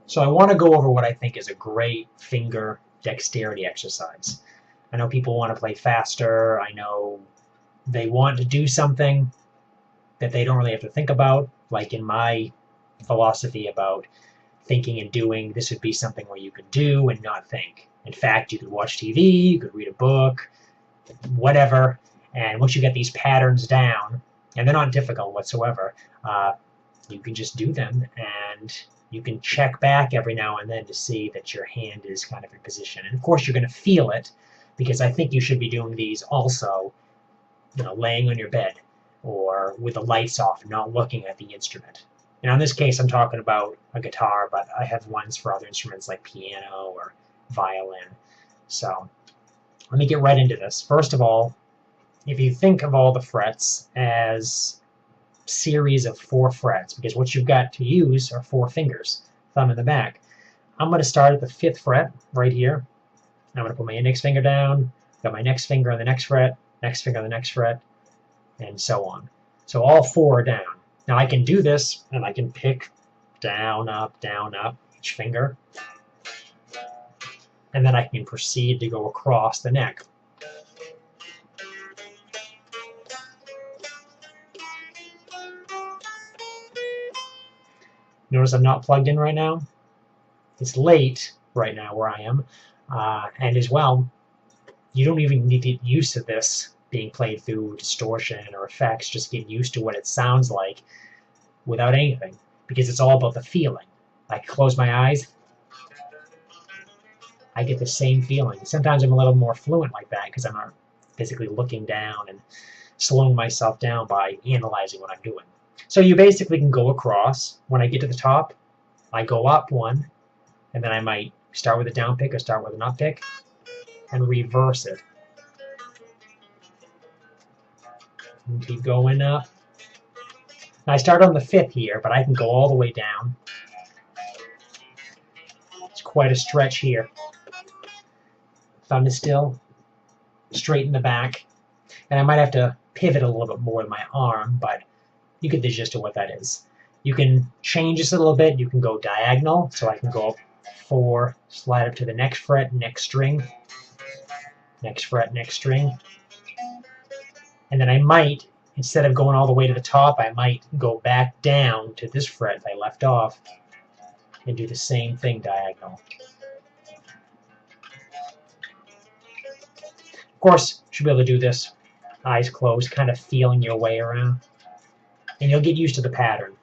So I want to go over what I think is a great finger dexterity exercise. I know people want to play faster. I know they want to do something that they don't really have to think about. Like in my philosophy about thinking and doing, this would be something where you could do and not think. In fact, you could watch TV, you could read a book, whatever, and once you get these patterns down, and they're not difficult whatsoever, you can just do them, and you can check back every now and then to see that your hand is kind of in position. And of course, you're going to feel it, because I think you should be doing these also, laying on your bed or with the lights off, not looking at the instrument. Now, in this case, I'm talking about a guitar, but I have ones for other instruments like piano or violin. So let me get right into this. First of all, if you think of all the frets as series of 4 frets, because what you've got to use are 4 fingers, thumb in the back. I'm going to start at the 5th fret right here. I'm going to put my index finger down, got my next finger on the next fret, next finger on the next fret, and so on. So all 4 are down. Now I can do this, and I can pick down, up, each finger, and then I can proceed to go across the neck. Notice I'm not plugged in right now. It's late right now where I am, and as well, you don't even need to get used to this being played through distortion or effects. Just get used to what it sounds like without anything, because it's all about the feeling. I close my eyes, I get the same feeling. Sometimes I'm a little more fluent like that because I'm not physically looking down and slowing myself down by analyzing what I'm doing. So you basically can go across. When I get to the top, I go up 1, and then I might start with a down pick or start with an up pick and reverse it. And keep going up. Now I start on the 5th here, but I can go all the way down. It's quite a stretch here. Thumb is still straight in the back. And I might have to pivot a little bit more with my arm, but you get the gist of what that is. You can change this a little bit. You can go diagonal, so I can go up 4, slide up to the next fret, next string, next fret, next string. And then I might, instead of going all the way to the top, I might go back down to this fret I left off and do the same thing diagonal. Of course, you should be able to do this, eyes closed, kind of feeling your way around. And you'll get used to the pattern.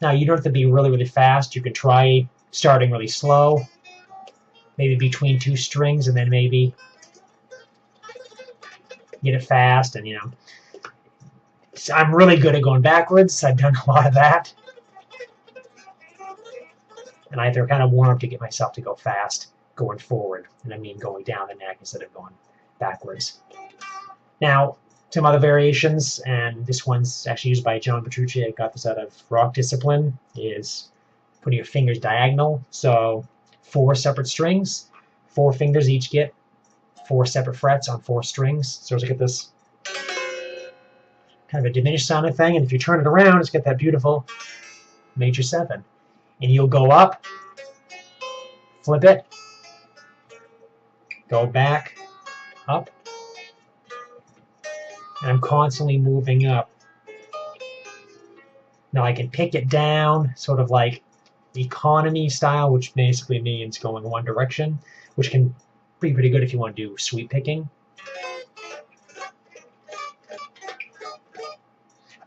Now, you don't have to be really, really fast. You can try starting really slow, maybe between 2 strings, and then maybe get it fast. And, I'm really good at going backwards. I've done a lot of that. And I have to kind of warm up to get myself to go fast going forward. And I mean going down the neck instead of going backwards. Now, some other variations, and this one's actually used by John Petrucci. I got this out of Rock Discipline, is putting your fingers diagonal. So 4 separate strings, 4 fingers each get 4 separate frets on 4 strings. So let's get this kind of a diminished sounding thing. And if you turn it around, it's got that beautiful major 7. And you'll go up, flip it, go back, up, and I'm constantly moving up. Now I can pick it down, sort of like economy style, which basically means going one direction, which can be pretty good if you want to do sweep picking.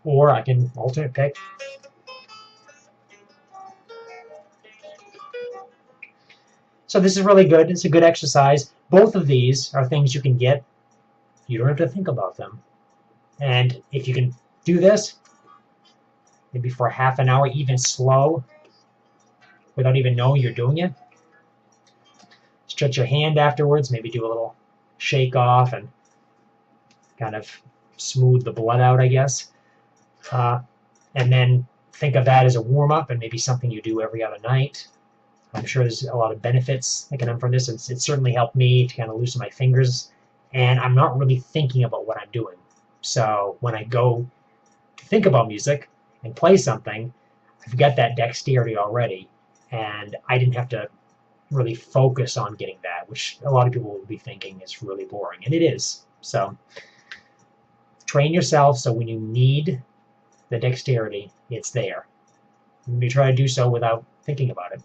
Or I can alternate pick. So this is really good. It's a good exercise. Both of these are things you can get. You don't have to think about them. And if you can do this, maybe for half an hour, even slow, without even knowing you're doing it, stretch your hand afterwards, maybe do a little shake off and kind of smooth the blood out, I guess. And then think of that as a warm-up and maybe something you do every other night. I'm sure there's a lot of benefits that can come from this. It's certainly helped me to kind of loosen my fingers, and I'm not really thinking about what I'm doing. So when I go to think about music and play something, I've got that dexterity already, And I didn't have to really focus on getting that, which a lot of people will be thinking is really boring, and it is. So train yourself so when you need the dexterity, it's there. And you try to do so without thinking about it.